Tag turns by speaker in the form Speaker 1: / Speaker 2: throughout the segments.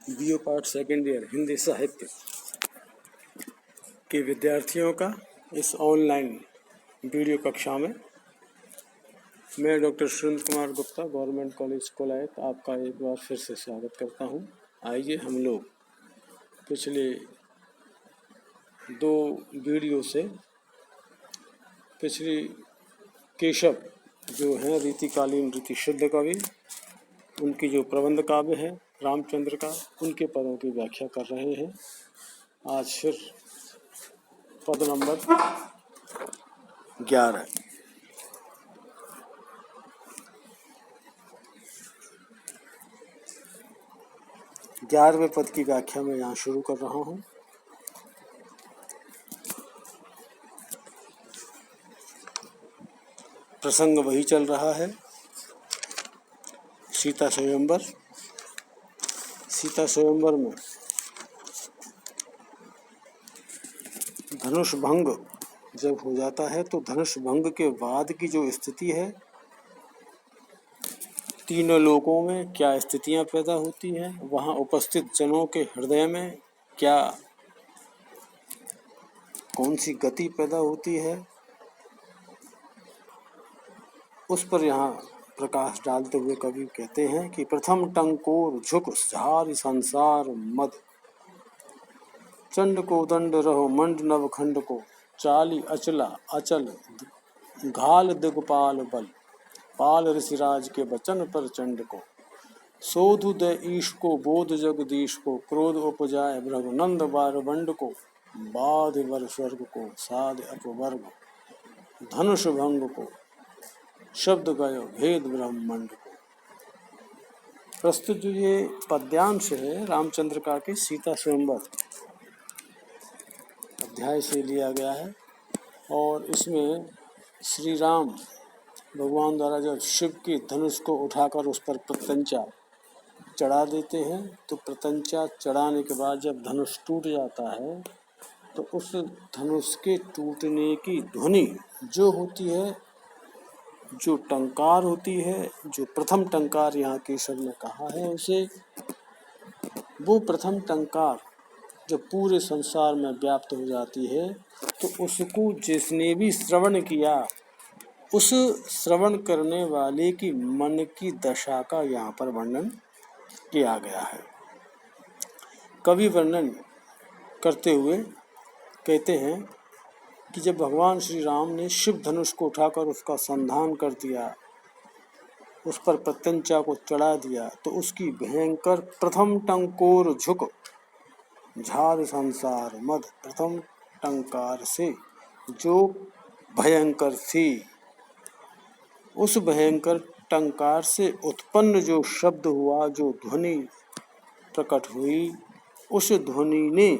Speaker 1: BO part second year Hindi साहित्य के विद्यार्थियों का इस ऑनलाइन वीडियो कक्षा में मैं doctor Surendra Kumar Gupta government college Kolayat आपका एक बार फिर से स्वागत करता हूं। आइए हम लोग पिछले दो वीडियो से पिछली केशव जो हैं रीतिकालीन रीति शुद्ध कवि, उनकी जो प्रबंध काव्य है रामचंद्र का, उनके पदों की व्याख्या कर रहे हैं। आज फिर पद नंबर 11 11वें पद की व्याख्या मैं यहाँ शुरू कर रहा हूँ। प्रसंग वही चल रहा है, सीता स्वयंवर। सीता स्वयंवर में धनुष भंग जब हो जाता है तो धनुष भंग के बाद की जो स्थिति है, तीनों लोकों में क्या स्थितियां पैदा होती हैं, वहां उपस्थित जनों के हृदय में क्या कौन सी गति पैदा होती है, उस पर यहाँ प्रकाश डालते हुए कवि कहते हैं कि प्रथम टंकोर झुक झार संसार मद, चंड को दंड रहो मंड नवखंड को, चाली अचला अचल घाल दिगपाल बल, पाल ऋषिराज के वचन पर चंड को, सोधु द ईश को बोध जगदीश को, क्रोध उपजाए भृगनंद बारबंड को, बाध वर स्वर्ग को साध अपवर्ग, धनुष भंग को शब्द गयो भेद ब्रह्मांड को। प्रस्तुत जो ये पद्यांश है रामचंद्र का के सीता स्वयंवर अध्याय से लिया गया है, और इसमें श्री राम भगवान द्वारा जब शिव की धनुष को उठाकर उस पर प्रत्यंचा चढ़ा देते हैं, तो प्रत्यंचा चढ़ाने के बाद जब धनुष टूट जाता है तो उस धनुष के टूटने की ध्वनि जो होती है, जो टंकार होती है, जो प्रथम टंकार यहाँ केशव ने कहा है उसे, वो प्रथम टंकार जब पूरे संसार में व्याप्त हो जाती है तो उसको जिसने भी श्रवण किया, उस श्रवण करने वाले की मन की दशा का यहाँ पर वर्णन किया गया है। कवि वर्णन करते हुए कहते हैं कि जब भगवान श्री राम ने शिव धनुष को उठाकर उसका संधान कर दिया, उस पर प्रत्यंचा को चढ़ा दिया, तो उसकी भयंकर प्रथम टंकोर झुक झार संसार मद, प्रथम टंकार से जो भयंकर थी, उस भयंकर टंकार से उत्पन्न जो शब्द हुआ, जो ध्वनि प्रकट हुई, उस ध्वनि ने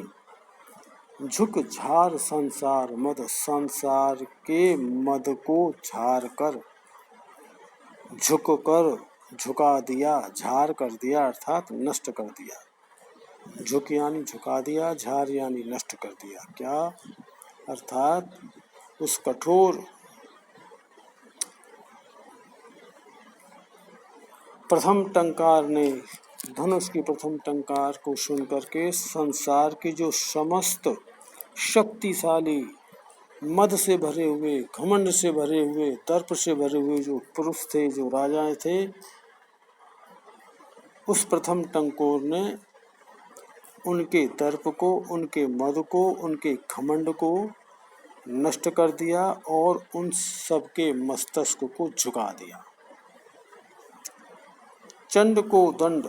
Speaker 1: झुक झार संसार मद, संसार के मद को झार कर, झुक कर झुका दिया, झार कर दिया अर्थात नष्ट कर दिया। झुक यानी झुका दिया, झार यानी नष्ट कर दिया। क्या अर्थात उस कठोर प्रथम टंकार ने, धनुष की प्रथम टंकार को सुन करके संसार के जो समस्त शक्तिशाली मद से भरे हुए, घमंड से भरे हुए, दर्प से भरे हुए जो पुरुष थे, जो राजाएं थे, उस प्रथम टंकोर ने उनके दर्प को, उनके मद को, उनके घमंड को नष्ट कर दिया और उन सबके मस्तक को झुका दिया। चंड को दंड,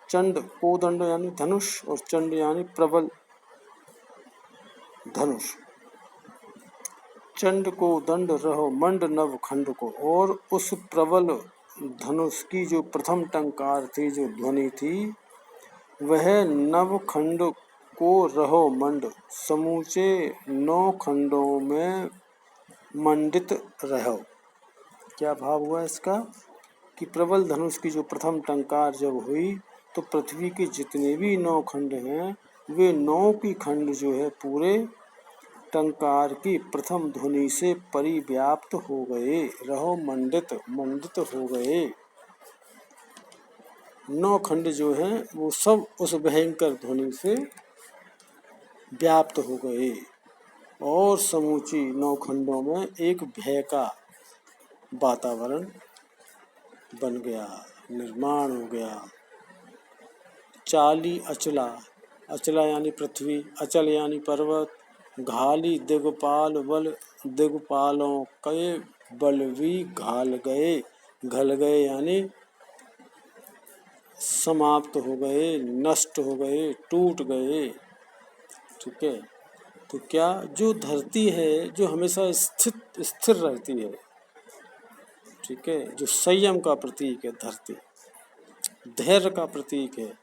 Speaker 1: चंड को दंड यानी धनुष, और चंड यानी प्रबल धनुष। चंड को दंड रहो मंड नव खंड को, और उस प्रबल धनुष की जो प्रथम टंकार थी, जो ध्वनि थी, वह नव खंड को रहो मंड, समूचे 9 खंडों में मंडित रहो। क्या भाव हुआ इसका कि प्रबल धनुष की जो प्रथम टंकार जब हुई तो पृथ्वी के जितने भी 9 खंड हैं, वे 9 की खंड जो है पूरे टंकार की प्रथम ध्वनि से परिव्याप्त हो गए, रहो मंडित, मंडित हो गए। 9 खंड जो हैं वो सब उस भयंकर ध्वनि से व्याप्त हो गए और समूची 9 खंडों में एक भय का वातावरण बन गया, निर्माण हो गया। चाली अचला, अचला यानी पृथ्वी, अचल यानी पर्वत, घाली दिगपाल बल, दिगपालों के बल भी घाल गए, घल गए यानी समाप्त हो गए, नष्ट हो गए, टूट गए। ठीक है, तो क्या जो धरती है जो हमेशा स्थिर रहती है, ठीक है, जो संयम का प्रतीक है, धरती धैर्य का प्रतीक है,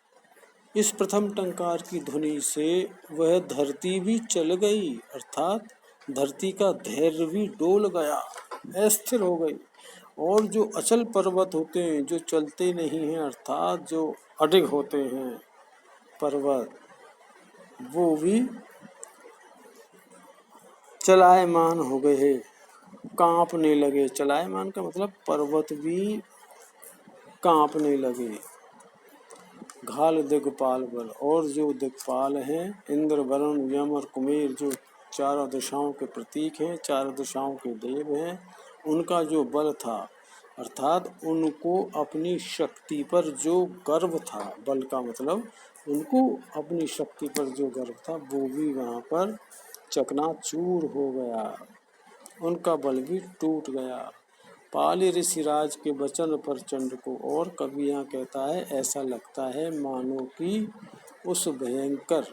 Speaker 1: इस प्रथम टंकार की ध्वनि से वह धरती भी चल गई, अर्थात धरती का धैर्य भी डोल गया, अस्थिर हो गई। और जो अचल पर्वत होते हैं, जो चलते नहीं हैं, अर्थात जो अडिग होते हैं पर्वत, वो भी चलायमान हो गए, कांपने लगे। चलायमान का मतलब पर्वत भी कांपने लगे। घाल दिग्पाल बल, और जो दिग्पाल हैं इंद्र वरुण यम और कुमेर, जो चारों दिशाओं के प्रतीक हैं, चारों दिशाओं के देव हैं, उनका जो बल था, अर्थात उनको अपनी शक्ति पर जो गर्व था, बल का मतलब उनको अपनी शक्ति पर जो गर्व था, वो भी वहाँ पर चकनाचूर हो गया, उनका बल भी टूट गया। पाली ऋषिराज के वचन पर चंड को, और कवि यहाँ कहता है ऐसा लगता है मानो कि उस भयंकर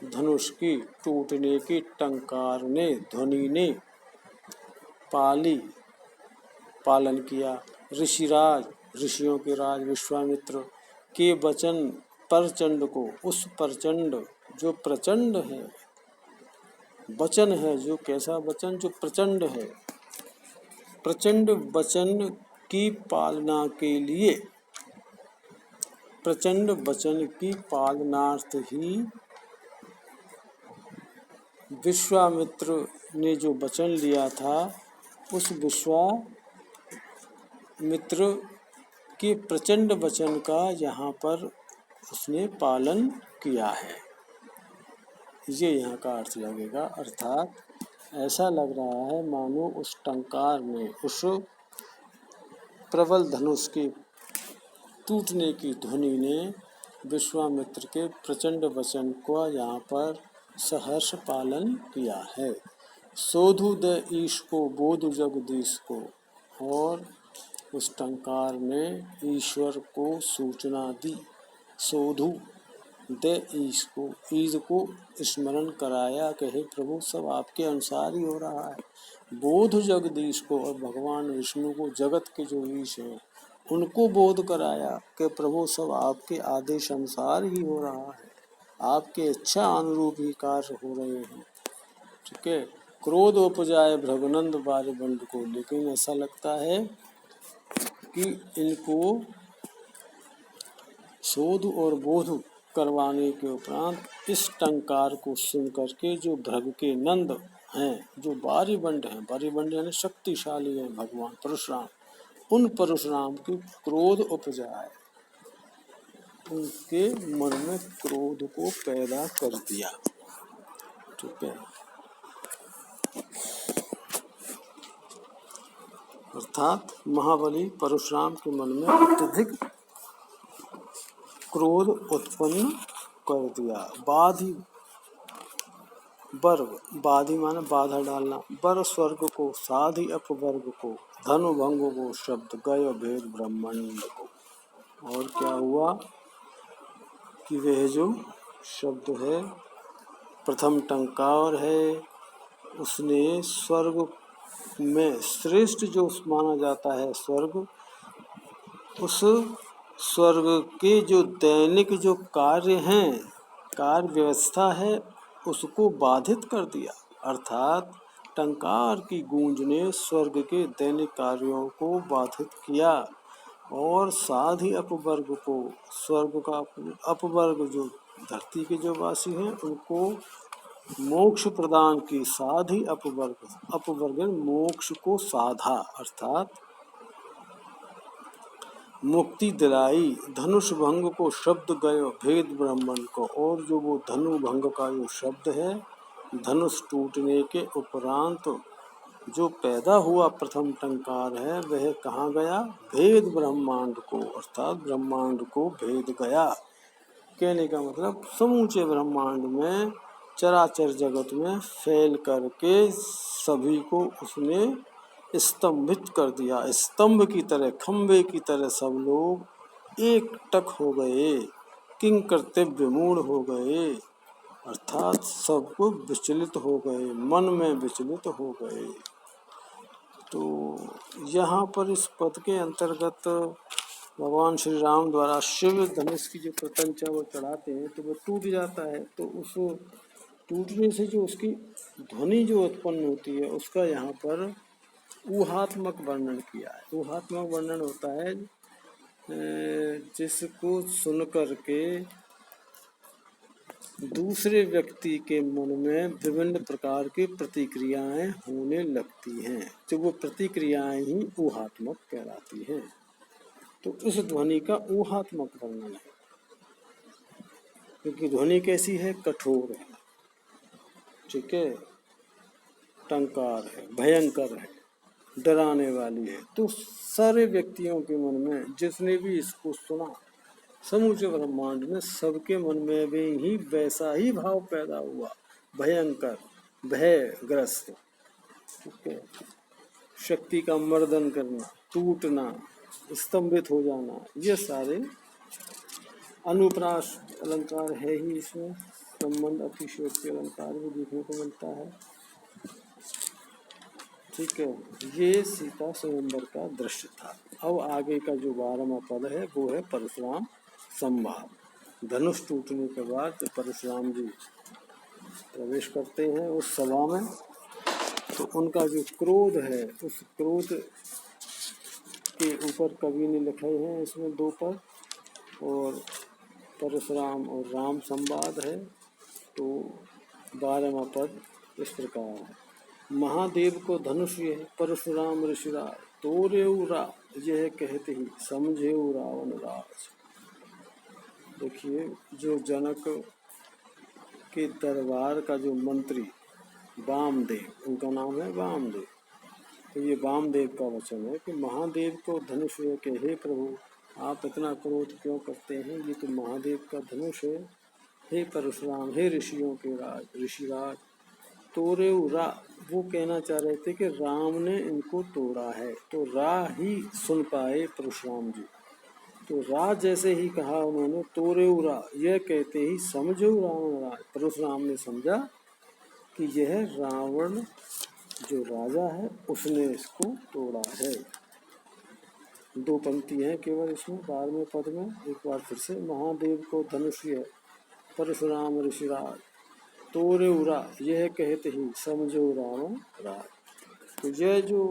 Speaker 1: धनुष की टूटने की टंकार ने, ध्वनि ने पाली पालन किया। ऋषिराज, ऋषियों के राज विश्वामित्र के वचन पर चंड को, उस प्रचंड जो प्रचंड है, वचन है जो कैसा वचन, जो प्रचंड है, प्रचंड वचन की पालना के लिए, प्रचंड वचन की पालनार्थ ही विश्वामित्र ने जो वचन लिया था, उस विश्वामित्र के प्रचंड वचन का यहाँ पर उसने पालन किया है, ये यहाँ का अर्थ लगेगा। अर्थात ऐसा लग रहा है मानो उस टंकार ने, उस प्रबल धनुष के टूटने की ध्वनि ने विश्वामित्र के प्रचंड वचन को यहाँ पर सहर्ष पालन किया है। सोधु द ईश को बोधु जगदीश को, और उस टंकार ने ईश्वर को सूचना दी। सोधु द ईश को, ईश को स्मरण कराया कि हे प्रभु सब आपके अनुसार ही हो रहा है। बोध जगदीश को, और भगवान विष्णु को, जगत के जो ईश हैं उनको बोध कराया कि प्रभु सब आपके आदेश अनुसार ही हो रहा है, आपके इच्छा अनुरूप ही कार्य हो रहे हैं। ठीक है, क्रोध उपजाए भृगुनंद बारिबंड को, लेकिन ऐसा लगता है कि इनको शोध और बोध करवाने के उपरांत इस टंकार को सुन करके जो भृग के नंद हैं, जो बारिबंड हैं, बारिबंड यानी शक्तिशाली हैं भगवान परशुराम, उन परशुराम की क्रोध उपजाए, उनके मन में क्रोध को पैदा कर दिया। ठीक है, अर्थात महाबली परशुराम के मन में अत्यधिक क्रोध उत्पन्न कर दिया। बाधि वर्ग, बाधि माने बाधा डालना, बर स्वर्ग को, साधि अपवर्ग को, धनु भंग को, शब्द गय भेद ब्रह्मांड को। और क्या हुआ कि वह जो शब्द है प्रथम टंकार है, उसने स्वर्ग में श्रेष्ठ जो माना जाता है स्वर्ग, उस स्वर्ग के जो दैनिक जो कार्य हैं, कार्य व्यवस्था है, उसको बाधित कर दिया। अर्थात टंकार की गूंज ने स्वर्ग के दैनिक कार्यों को बाधित किया, और साधि अपवर्ग को, स्वर्ग का अपवर्ग जो धरती के जो वासी हैं उनको मोक्ष प्रदान की। साधि अपवर्ग, अपवर्ग मोक्ष को साधा, अर्थात मुक्ति दिलाई, धनुष भंग को शब्द गयो भेद ब्राह्मण को। और जो वो धनु भंग का जो शब्द है, धनुष टूटने के उपरांत जो पैदा हुआ प्रथम टंकार है, वह कहाँ गया? भेद ब्रह्मांड को, अर्थात ब्रह्मांड को भेद गया। कहने का मतलब समूचे ब्रह्मांड में, चराचर जगत में फैल करके सभी को उसने स्तंभित कर दिया। स्तंभ की तरह, खंबे की तरह सब लोग एक टक हो गए, किंग कर्तव्य मूढ़ हो गए, अर्थात सबको विचलित हो गए, मन में विचलित हो गए। तो यहाँ पर इस पद के अंतर्गत भगवान श्री राम द्वारा शिव धनुष की जो प्रत्यंचा वो चढ़ाते हैं तो वो टूट जाता है। तो उस टूटने से जो उसकी ध्वनि जो उत्पन्न होती है, उसका यहाँ पर ऊहात्मक वर्णन किया है। ऊहात्मक वर्णन होता है जिसको सुन करके दूसरे व्यक्ति के मन में विभिन्न प्रकार की प्रतिक्रियाएं होने लगती हैं, तो वो प्रतिक्रियाएं ही ऊहात्मक कहलाती हैं। तो इस ध्वनि का ऊहात्मक वर्णन है, क्योंकि ध्वनि कैसी है? कठोर है, ठीक है, टंकार है, भयंकर है, डराने वाली है। तो सारे व्यक्तियों के मन में, जिसने भी इसको सुना, समूचे ब्रह्मांड में सबके मन में भी ही वैसा ही भाव पैदा हुआ, भयंकर, भयग्रस्त, ठीक है, शक्ति का मर्दन करना, टूटना, स्तंभित हो जाना, ये सारे अनुप्रास अलंकार है ही इसमें। संबंध अतिशयोक्ति अलंकार भी देखने को मिलता है, ठीक है। ये सीता स्वयंवर का दृश्य था। अब आगे का जो 12वां पद है वो है परशुराम संवाद। धनुष टूटने के बाद परशुराम जी प्रवेश करते हैं उस सभा में, तो उनका जो क्रोध है, उस क्रोध के ऊपर कवि ने लिखे हैं इसमें 2 पद, और परशुराम और राम संवाद है। तो 12वां पद इस प्रकार है। महादेव को धनुष यह परशुराम ऋषिराज, तोरेउ रा यह कहते ही समझेउ रावण राज। देखिए, जो जनक के दरबार का जो मंत्री वामदेव, उनका नाम है वामदेव, तो ये वामदेव का वचन है कि महादेव को धनुष यह के हे प्रभु, आप इतना क्रोध क्यों करते हैं? ये तो महादेव का धनुष है। हे परशुराम, हे ऋषियों के राज, ऋषिराज, तोरेउ रा, वो कहना चाह रहे थे कि राम ने इनको तोड़ा है। तो रा ही सुन पाए परशुराम जी, तो रा जैसे ही कहा उन्होंने, तोरेउ रा यह कहते ही समझो रावण राज, परशुराम ने समझा कि यह रावण जो राजा है उसने इसको तोड़ा है। 2 पंक्ति हैं केवल इसमें 12वें पद में। एक बार फिर से, महादेव को धनुष यह परशुराम ऋषिराज, तोरेउ रा यह कहते ही समझो रावण राज। तो यह जो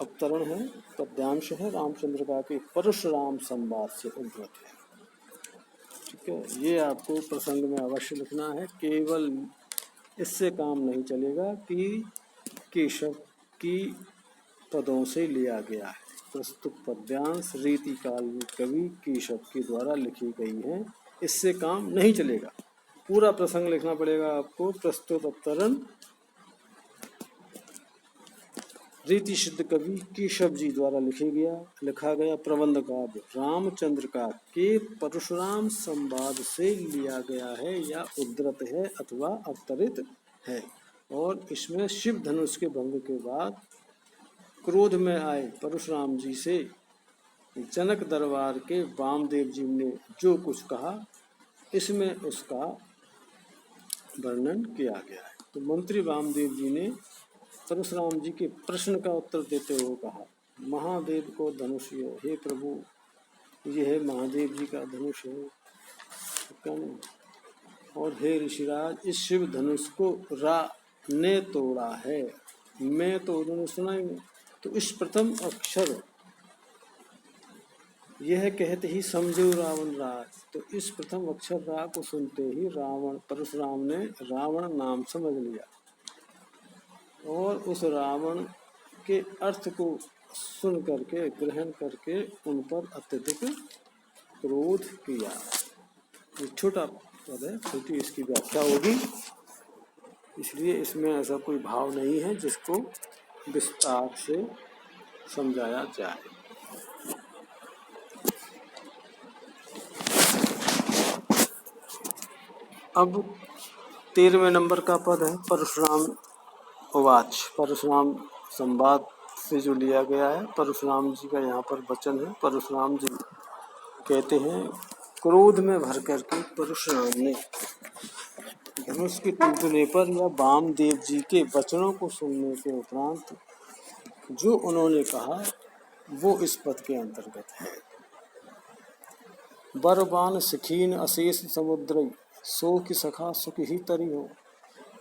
Speaker 1: अवतरण है, पद्यांश है रामचंद्र का के परशुराम संवाद से उद्धृत है, ठीक है। ये आपको प्रसंग में अवश्य लिखना है, केवल इससे काम नहीं चलेगा कि केशव की पदों से लिया गया है। प्रस्तुत पद्यांश रीतिकाल में कवि केशव के द्वारा लिखी गई हैं, इससे काम नहीं चलेगा, पूरा प्रसंग लिखना पड़ेगा आपको। प्रस्तुत अवतरण रीति सिद्ध कवि केशव जी द्वारा लिखा गया प्रबंध काव्य रामचंद्र का के परशुराम संवाद से लिया गया है, या उद्धृत है अथवा अवतरित है। और इसमें शिव धनुष के भंग के बाद क्रोध में आए परशुराम जी से जनक दरबार के वामदेव जी ने जो कुछ कहा, इसमें उसका वर्णन किया गया है। तो मंत्री वामदेव जी ने परशुराम जी के प्रश्न का उत्तर देते हुए कहा, महादेव को धनुष यह, हे प्रभु, यह महादेव जी का धनुष है, और हे ऋषिराज, इस शिव धनुष को रा ने तोड़ा है। मैं तो उन्होंने सुना ही नहीं। तो इस प्रथम अक्षर यह कहते ही समझो रावण राज, तो इस प्रथम अक्षर रा को सुनते ही रावण, परशुराम ने रावण नाम समझ लिया, और उस रावण के अर्थ को सुन करके ग्रहण करके उन पर अत्यधिक क्रोध किया। ये छोटा पद है, छोटी इसकी व्याख्या होगी, इसलिए इसमें ऐसा कोई भाव नहीं है जिसको विस्तार से समझाया जाए। अब 13वें नंबर का पद है परशुराम उवाच। परशुराम संवाद से जो लिया गया है, परशुराम जी का यहाँ पर वचन है। परशुराम जी कहते हैं, क्रोध में भर करके परशुराम ने धनुष के टूटने पर या वामदेव जी के वचनों को सुनने के उपरांत जो उन्होंने कहा वो इस पद के अंतर्गत है। बरबान सिखीन अशेष समुद्र सो की सखा सुख ही तरी हो,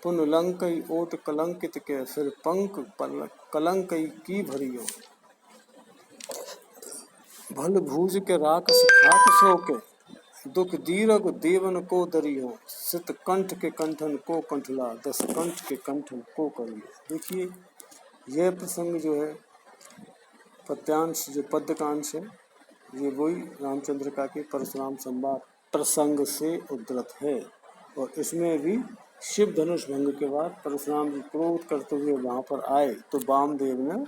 Speaker 1: पुन लंकई ओट कलंकित के फिर पंख कलंकई की भरी हो। भल भूज के राकस खाक सो के दुख दीरग देवन को दरी हो, सित कंठ के कंठन को कंठला 10 कंठ के कंठन को करी। देखिए यह प्रसंग जो है पद्यांश जो पद्यकांश है, ये वही रामचंद्र का के परशुराम संवाद प्रसंग से उद्धृत है। और इसमें भी शिव धनुष भंग के बाद परशुराम जी क्रोध करते हुए वहां पर आए तो वामदेव ने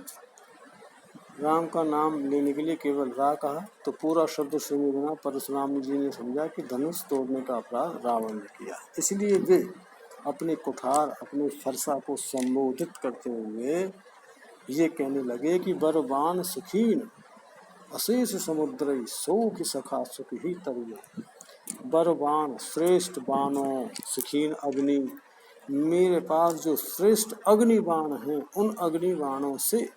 Speaker 1: राम का नाम लेने के लिए केवल रा कहा, तो पूरा शब्द सुने बिना परशुराम जी ने समझा कि धनुष तोड़ने का अपराध रावण ने किया। इसलिए वे अपने कुठार अपने फरसा को संबोधित करते हुए ये कहने लगे कि बरबान सुखीन अशेष समुद्र सो की सखा सुख ही तरियो। बरबान श्रेष्ठ बाणों, सुखीन अग्नि, मेरे पास जो श्रेष्ठ अग्नि बाण हैं उन अग्नि बाणों से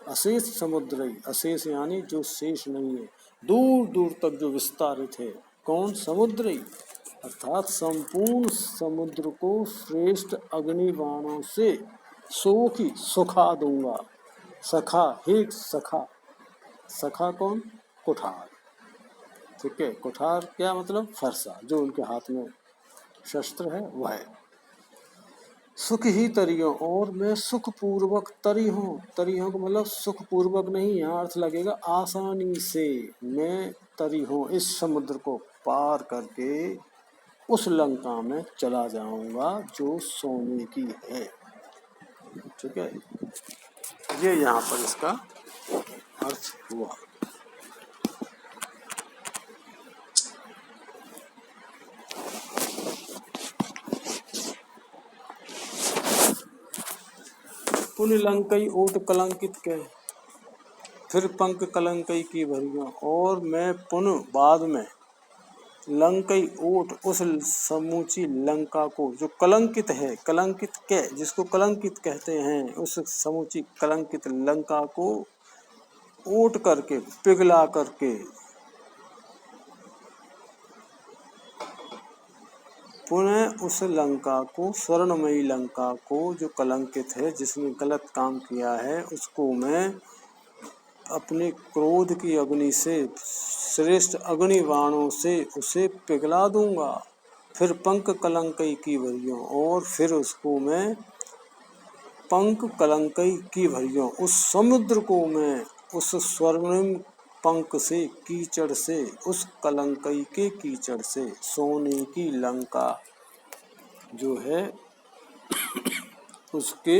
Speaker 1: अशेष समुद्र, अशेष यानी जो शेष नहीं है, दूर दूर तक जो विस्तारित है। कौन? समुद्र, अर्थात संपूर्ण समुद्र को श्रेष्ठ अग्नि बाणों से सोखी सुखा दूंगा। सखा, हे सखा, सखा कौन? कुठार, ठीक है। कुठार क्या मतलब? फरसा, जो उनके हाथ में शस्त्र है वह है। सुख ही तरियों, और मैं सुख पूर्वक तरी हूँ। तरी हूँ का मतलब सुख पूर्वक नहीं, यहाँ अर्थ लगेगा आसानी से मैं तरी हूँ, इस समुद्र को पार करके उस लंका में चला जाऊंगा जो सोने की है, ठीक है। ये यहाँ पर इसका अर्थ हुआ। पुन लंकई ओट कलंकित के फिर पंख कलंकई की भरियों, और मैं पुनः बाद में लंकई ओट उस समूची लंका को जो कलंकित है, कलंकित के जिसको कलंकित कहते हैं, उस समूची कलंकित लंका को ओट करके पिघला करके पुनः उस लंका को, स्वर्णमयी लंका को जो कलंकित है, जिसने गलत काम किया है, उसको मैं अपने क्रोध की अग्नि से, श्रेष्ठ अग्नि बाणों से उसे पिघला दूंगा। फिर पंख कलंकई की भरियों, और फिर उसको मैं पंख कलंकई की भरियों, उस समुद्र को मैं उस स्वर्णिम पंख से, कीचड़ से, उस कलंकई के कीचड़ से, सोने की लंका जो है उसके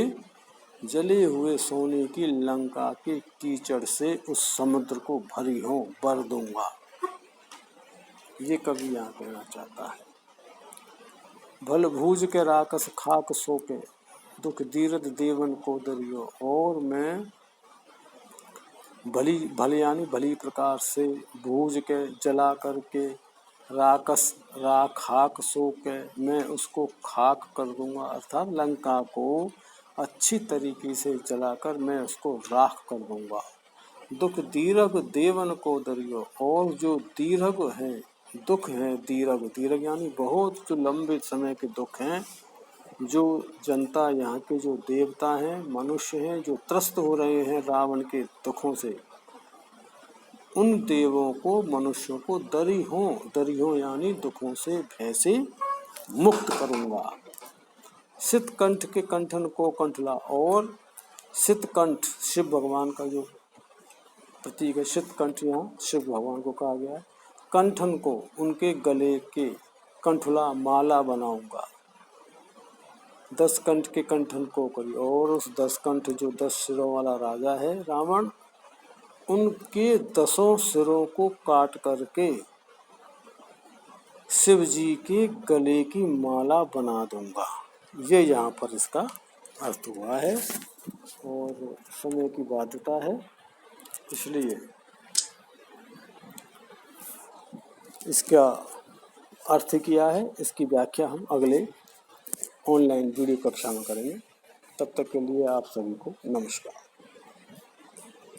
Speaker 1: जले हुए सोने की लंका के कीचड़ से उस समुद्र को भरी हो भर दूंगा। ये कवि यहाँ कहना चाहता है। भल भूज के राकस खाक सोके दुख दीरद देवन को दरियो, और मैं भली भली यानी भली प्रकार से भूज के जला करके राकस खाक सो के मैं उसको खाक कर दूंगा, अर्थात लंका को अच्छी तरीके से जलाकर मैं उसको राख कर दूंगा। दुख दीरघ देवन को दरियो, और जो दीर्घ है दुख है, दीर्घ यानी बहुत जो लंबे समय के दुख हैं, जो जनता यहाँ के जो देवता हैं, मनुष्य हैं, जो त्रस्त हो रहे हैं रावण के दुखों से, उन देवों को, मनुष्यों को दरी हो यानी दुखों से, भय से मुक्त करूंगा। सित कंठ के कंठन को कंठला, और सित कंठ शिव भगवान का जो प्रतिघर्षित कंठ यहाँ शिव भगवान को कहा गया है। कंठन को उनके गले के कंठुला माला बनाऊंगा। 10 कंठ के कंठन को करी, और उस 10 कंठ जो 10 सिरों वाला राजा है रावण, उनके 10 सिरों को काट करके शिव जी के गले की माला बना दूंगा। ये यहाँ पर इसका अर्थ हुआ है, और समय की बाध्यता है इसलिए इसका अर्थ किया है। इसकी व्याख्या हम अगले ऑनलाइन वीडियो कक्षा में करेंगे। तब तक के लिए आप सभी को नमस्कार।